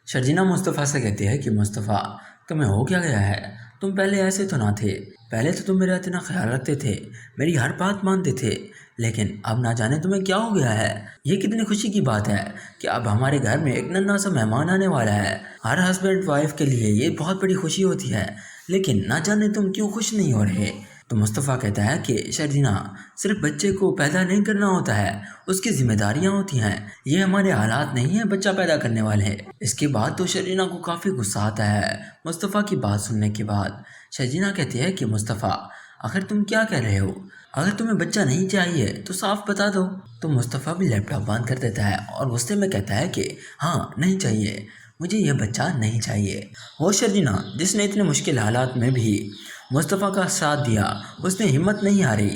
شرجینہ مصطفیٰ سے کہتی ہے کہ مصطفیٰ تمہیں ہو کیا گیا ہے؟ تم پہلے ایسے تو نہ تھے، پہلے تو تم میرا اتنا خیال رکھتے تھے، میری ہر بات مانتے تھے، لیکن اب نہ جانے تمہیں کیا ہو گیا ہے۔ یہ کتنی خوشی کی بات ہے کہ اب ہمارے گھر میں ایک ننھا سا مہمان آنے والا ہے۔ ہر ہسبینڈ وائف کے لیے یہ بہت بڑی خوشی ہوتی ہے، لیکن نہ جانے تم کیوں خوش نہیں ہو رہے۔ تو مصطفیٰ کہتا ہے کہ شرجینہ صرف بچے کو پیدا نہیں کرنا ہوتا ہے، اس کی ذمہ داریاں ہوتی ہیں، یہ ہمارے حالات نہیں ہیں بچہ پیدا کرنے والے۔ اس کے بعد تو شرجینہ کو کافی غصہ آتا ہے مصطفیٰ کی بات سننے کے بعد۔ شرجینہ کہتی ہے کہ مصطفیٰ آخر تم کیا کہہ رہے ہو؟ اگر تمہیں بچہ نہیں چاہیے تو صاف بتا دو۔ تو مصطفیٰ بھی لیپ ٹاپ بند کر دیتا ہے اور غصے میں کہتا ہے کہ ہاں نہیں چاہیے، مجھے یہ بچہ نہیں چاہیے۔ وہ شرجینہ جس نے اتنے مشکل حالات میں بھی مصطفیٰ کا ساتھ دیا، اس نے ہمت نہیں ہاری،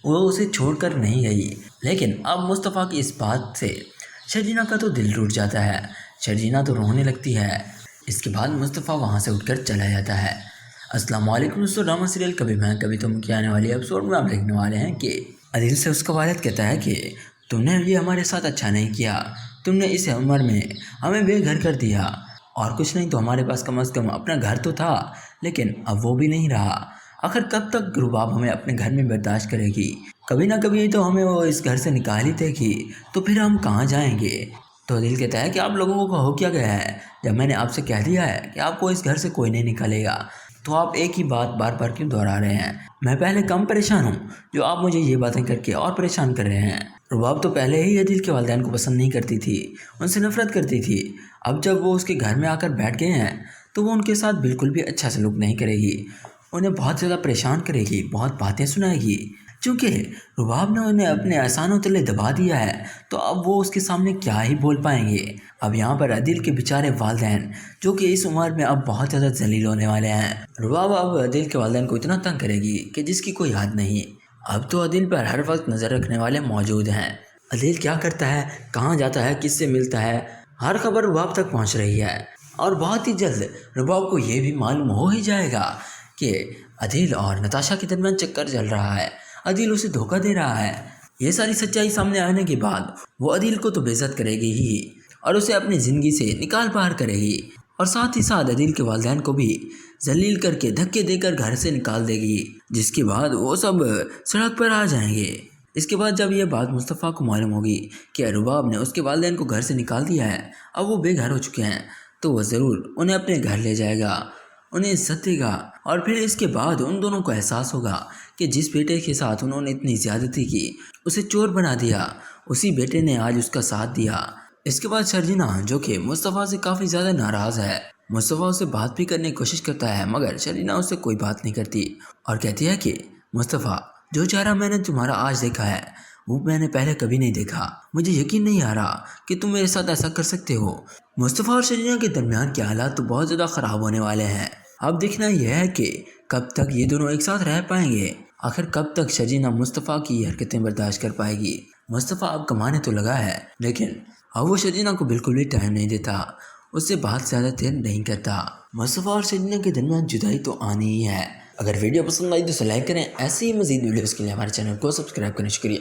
وہ اسے چھوڑ کر نہیں گئی۔ لیکن اب مصطفیٰ کی اس بات سے شرجینہ کا تو دل ٹوٹ جاتا ہے، شرجینہ تو رونے لگتی ہے۔ اس کے بعد مصطفیٰ وہاں سے اٹھ کر چلا جاتا ہے۔ السلام علیکم دوستو، ڈرامہ سیریل کبھی میں کبھی تم کی آنے والی ایپیسوڈ میں آپ دیکھنے والے ہیں کہ عدیل سے اس کا والد کہتا ہے کہ تم نے یہ ہمارے ساتھ اچھا نہیں کیا، تم نے اس عمر میں ہمیں بے گھر کر دیا، اور کچھ نہیں تو ہمارے پاس کم از کم اپنا گھر تو تھا، لیکن اب وہ بھی نہیں رہا۔ آخر کب تک رباب ہمیں اپنے گھر میں برداشت کرے گی؟ کبھی نہ کبھی تو ہمیں وہ اس گھر سے نکال ہی دے گی، تو پھر ہم کہاں جائیں گے؟ تو عدیل کہتا ہے کہ آپ لوگوں کو ہو کیا گیا ہے؟ جب میں نے آپ سے کہہ دیا ہے کہ آپ کو اس گھر سے کوئی نہیں نکالے گا، تو آپ ایک ہی بات بار بار کیوں دہرا رہے ہیں؟ میں پہلے کم پریشان ہوں جو آپ مجھے یہ باتیں کر کے اور پریشان کر رہے ہیں۔ رباب تو پہلے ہی عدیل کے والدین کو پسند نہیں کرتی تھی، ان سے نفرت کرتی تھی۔ اب جب وہ اس کے گھر میں آ کر بیٹھ گئے ہیں تو وہ ان کے ساتھ بالکل بھی اچھا سلوک نہیں کرے گی، انہیں بہت زیادہ پریشان کرے گی، بہت باتیں سنائے گی۔ چونکہ رباب نے انہیں اپنے احسانوں تلے دبا دیا ہے تو اب وہ اس کے سامنے کیا ہی بول پائیں گے۔ اب یہاں پر عدیل کے بیچارے والدین جو کہ اس عمر میں اب بہت زیادہ ذلیل ہونے والے ہیں۔ رباب اب عدیل کے والدین کو اتنا تنگ کرے گی کہ جس کی کوئی حد نہیں۔ اب تو عدیل پر ہر وقت نظر رکھنے والے موجود ہیں۔ عدیل کیا کرتا ہے، کہاں جاتا ہے، کس سے ملتا ہے، ہر خبر رباب تک پہنچ رہی ہے، اور بہت ہی جلد رباب کو یہ بھی معلوم ہو ہی جائے گا کہ عدیل اور نتاشا کے درمیان چکر چل رہا ہے، عدیل اسے دھوکہ دے رہا ہے۔ یہ ساری سچائی سامنے آنے کے بعد وہ عدیل کو تو بے عزت کرے گی ہی، اور اسے اپنی زندگی سے نکال باہر کرے گی، اور ساتھ ہی ساتھ عدیل کے والدین کو بھی ذلیل کر کے دھکے دے کر گھر سے نکال دے گی، جس کے بعد وہ سب سڑک پر آ جائیں گے۔ اس کے بعد جب یہ بات مصطفیٰ کو معلوم ہوگی کہ رباب نے اس کے والدین کو گھر سے نکال دیا ہے، اب وہ بے گھر ہو چکے ہیں، تو وہ ضرور انہیں اپنے گھر لے جائے گا، انہیں عزت دے گا، اور پھر اس کے بعد ان دونوں کو احساس ہوگا کہ جس بیٹے کے ساتھ انہوں نے اتنی زیادتی کی، اسے چور بنا دیا، اسی بیٹے نے آج اس کا ساتھ دیا۔ اس کے بعد شرجینہ جو کہ مصطفیٰ سے کافی زیادہ ناراض ہے، مصطفیٰ اسے بات بھی کرنے کی کوشش کرتا ہے، مگر شرجینہ اس سے کوئی بات نہیں کرتی، اور کہتی ہے کہ مصطفیٰ جو چہرہ میں نے تمہارا آج دیکھا ہے وہ میں نے پہلے کبھی نہیں دیکھا، مجھے یقین نہیں آ رہا کہ تم میرے ساتھ ایسا کر سکتے ہو۔ مصطفیٰ اور شرجینہ کے درمیان کے حالات تو بہت زیادہ خراب ہونے والے ہیں۔ اب دیکھنا یہ ہے کہ کب تک یہ دونوں ایک ساتھ رہ پائیں گے، آخر کب تک شرجینہ مصطفیٰ کی حرکتیں برداشت کر پائے گی۔ مصطفیٰ اب کمانے تو لگا ہے، لیکن اب وہ شرجینہ کو بالکل بھی ٹائم نہیں دیتا، اس سے بات زیادہ دیر نہیں کرتا۔ مصطفیٰ اور شرجینہ کے درمیان جدائی تو آنی ہی ہے۔ اگر ویڈیو پسند آئی تو اسے لائک کریں، ایسے ہی مزید ویڈیوز کے لیے ہمارے چینل کو سبسکرائب کریں۔ شکریہ۔